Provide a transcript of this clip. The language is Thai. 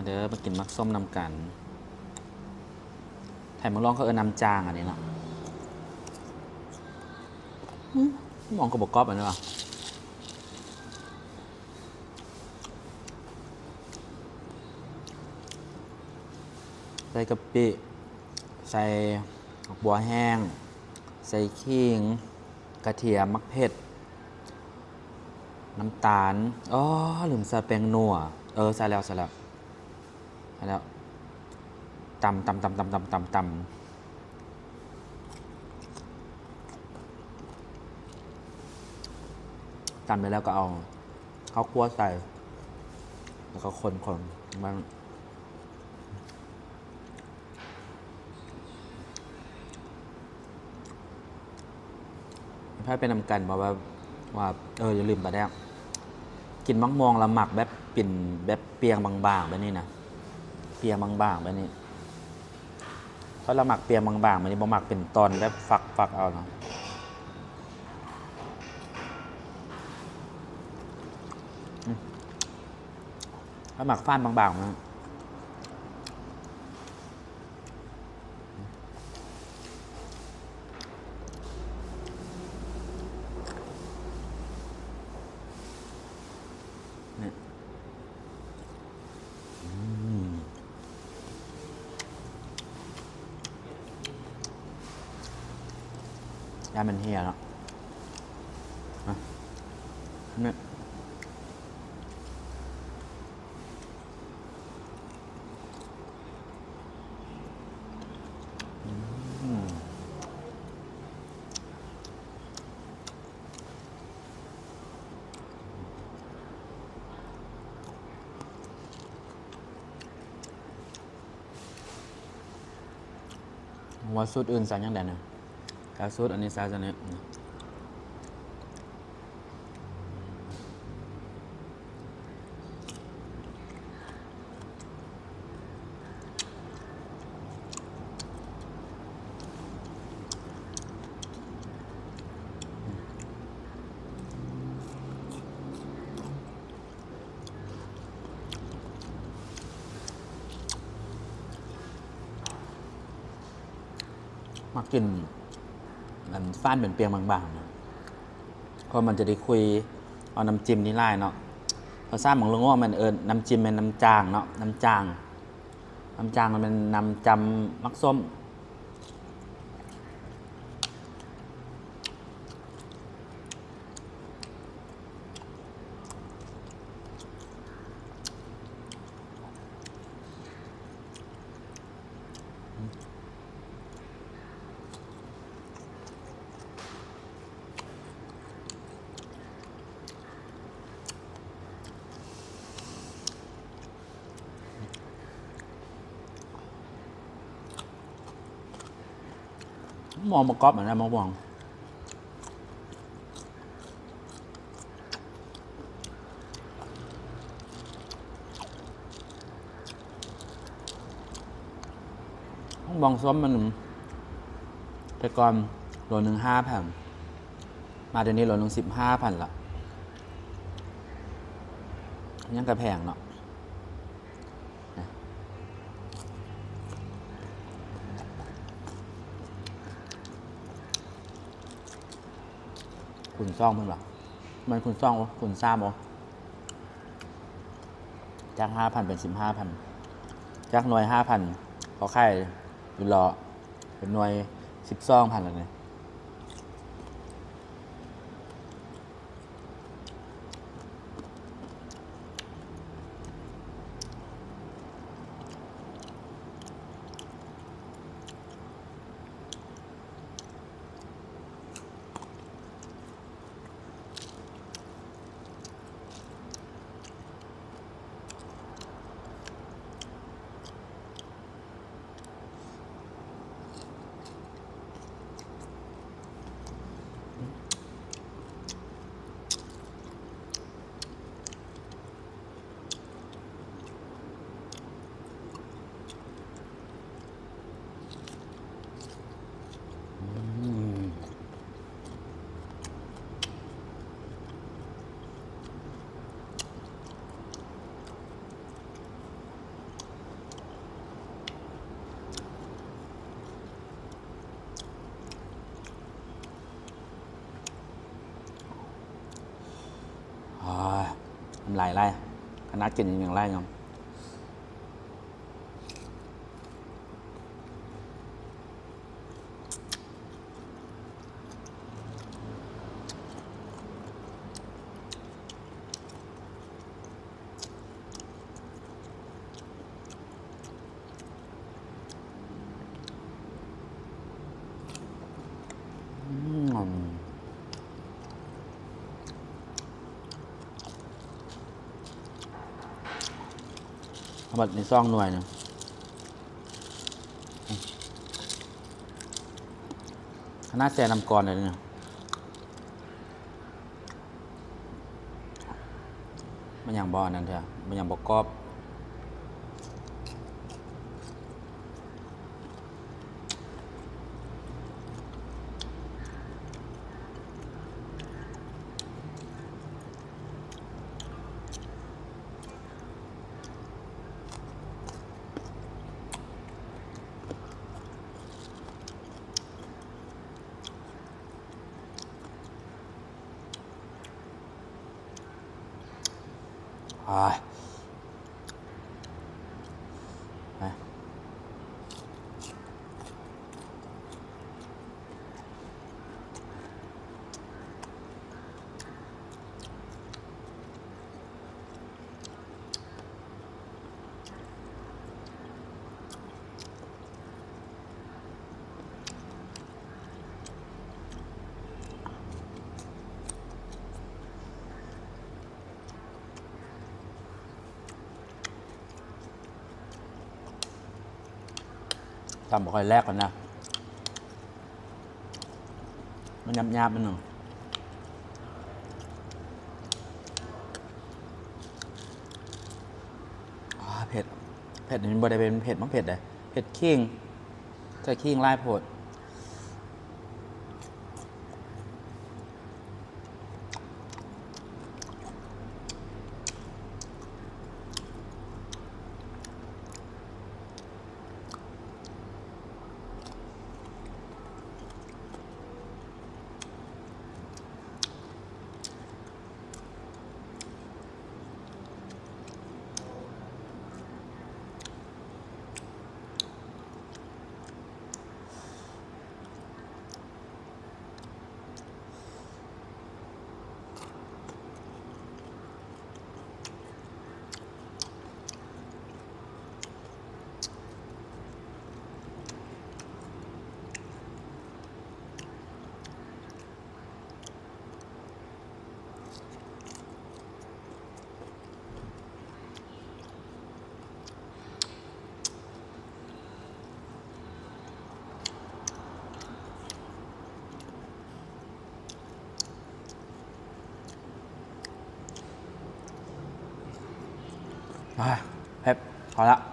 มาเด้อมากินมักส้มนำกันไทยมังลองเขาน้ำจางอันนี้เนาะมองกระบอกกอบอันนี้วะใส่กะปิใส่บัวแห้งใส่ขิงกระเทียมมะเขือน้ำตาลลืมใส่แป้งนัวใส่แล้วตำไปแล้วก็เอาข้าวคั่วใส่แล้วก็คนมันถ้าเป็นนำกันบอกว่าอย่าลืมไปแล้วกินมักมองละหมักแบบปิ่นแบบเปียงบางๆแบบนี้นะเปียงบางๆแบบนี้เพราะละหมักเปียงบางๆแบบนี้บ่หมักเป็นตอนแบบฝักเอาเนาะละหมักฟ้านบางๆนะยามันเฮียเนาะเนี่ยว่าสูตรอื่นใส่ยังไงนะกาสูตรอันนี้ใส่จะเนี่ยมากินมันฟ้านเป็นเปียงบางๆนะเพราะมันจะได้คุยเอาน้ำจิ้มนี่ไล่เนาะภาษาของลุงว่ามันน้ำจิ้มเป็นน้ำจางเนาะน้ำจางมันเป็นน้ำจำมักส้มมองมากรอบเหมือนกันมองมองส้มมันแต่ก่อนโลนึง5,000มาเดี๋ยวนี้โลนึง15,000ละยังกระแพงเนาะคุณซ่องมันหรอมันคุณซ่องวะคุณซ่ามวะจาก5,000เป็น15,000จากหน่วย5,000พอไข่อยู่รอเป็นหน่วย12,000แล้วเนี่ย ไล่คณะกินอย่างไรเนาะเอาบัดในซองหน่วยนึงคณะแซ่นำกรเลยเนี่ยมันอย่างบอนั่นเถอะมันอย่างบอกกอบไปทำบ่ค่อยแรกก่อนนะมันยับๆมันหนึ่งเผ็ดเผ็ดนี่บ่ได้เป็นเผ็ดมันเผ็ดเลยเผ็ดขิงใส่ขิงไล่โพดเผ็ดพอละ